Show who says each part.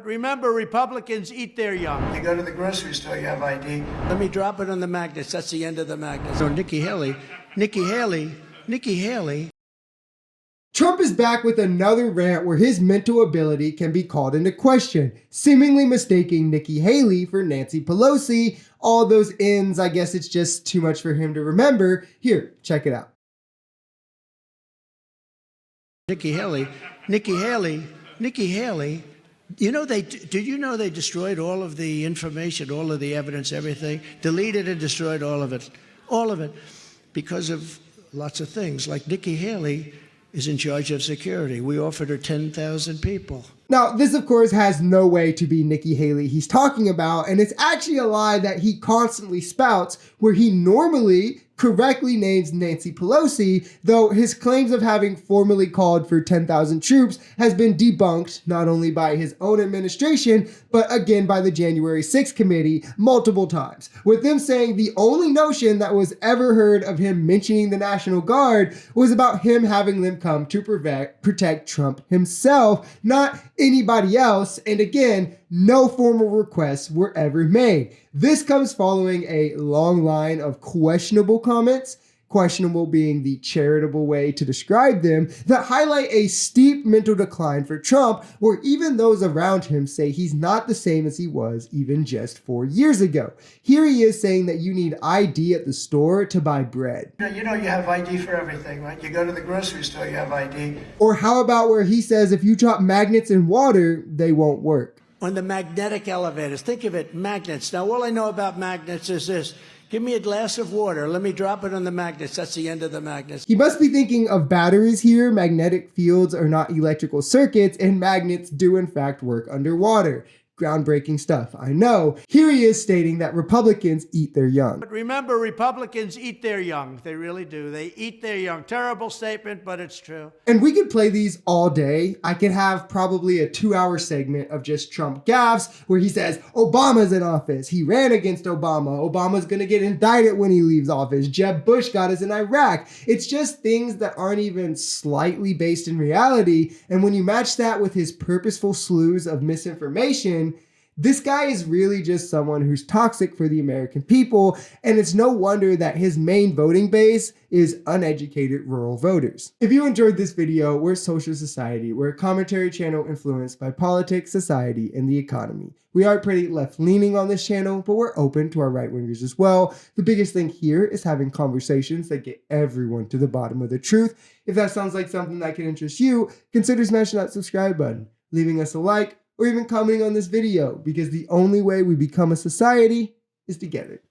Speaker 1: But remember, Republicans eat their young.
Speaker 2: You go to the grocery store, you have ID.
Speaker 1: Let me drop it on the magnets. That's the end of the magnets. So Nikki Haley.
Speaker 3: Trump is back with another rant where his mental ability can be called into question, seemingly mistaking Nikki Haley for Nancy Pelosi. All those ends, I guess it's just too much for him to remember. Here, check it out.
Speaker 1: Nikki Haley. You know, did you know they destroyed all of the information, all of the evidence, everything? Deleted and destroyed all of it, because of lots of things. Like Nikki Haley is in charge of security. We offered her 10,000 people.
Speaker 3: Now, this of course has no way to be Nikki Haley he's talking about, and it's actually a lie that he constantly spouts where he normally correctly names Nancy Pelosi, though his claims of having formally called for 10,000 troops has been debunked not only by his own administration, but again by the January 6th committee multiple times, with them saying the only notion that was ever heard of him mentioning the National Guard was about him having them come to protect Trump himself, not anybody else, and again, no formal requests were ever made. This comes following a long line of questionable comments, questionable being the charitable way to describe them, that highlight a steep mental decline for Trump, where even those around him say he's not the same as he was even just 4 years ago. Here he is saying that you need ID at the store to buy bread.
Speaker 2: You know you have ID for everything, right? You go to the grocery store, you have ID.
Speaker 3: Or how about where he says if you drop magnets in water, they won't work.
Speaker 1: On the magnetic elevators, think of it, magnets. Now, all I know about magnets is this. Give me a glass of water. Let me drop it on the magnets. That's the end of the magnets.
Speaker 3: He must be thinking of batteries here. Magnetic fields are not electrical circuits, and magnets do in fact work underwater. Groundbreaking stuff, I know. Here he is stating that Republicans eat their young.
Speaker 1: But remember, Republicans eat their young. They really do. They eat their young. Terrible statement, but it's true.
Speaker 3: And we could play these all day. I could have probably a 2-hour segment of just Trump gaffes where he says, Obama's in office. He ran against Obama. Obama's going to get indicted when he leaves office. Jeb Bush got us in Iraq. It's just things that aren't even slightly based in reality. And when you match that with his purposeful slews of misinformation, this guy is really just someone who's toxic for the American people, and it's no wonder that his main voting base is uneducated rural voters. If you enjoyed this video, we're Social Society. We're a commentary channel influenced by politics, society, and the economy. We are pretty left-leaning on this channel, but we're open to our right-wingers as well. The biggest thing here is having conversations that get everyone to the bottom of the truth. If that sounds like something that can interest you, consider smashing that subscribe button, leaving us a like, or even commenting on this video, because the only way we become a society is together.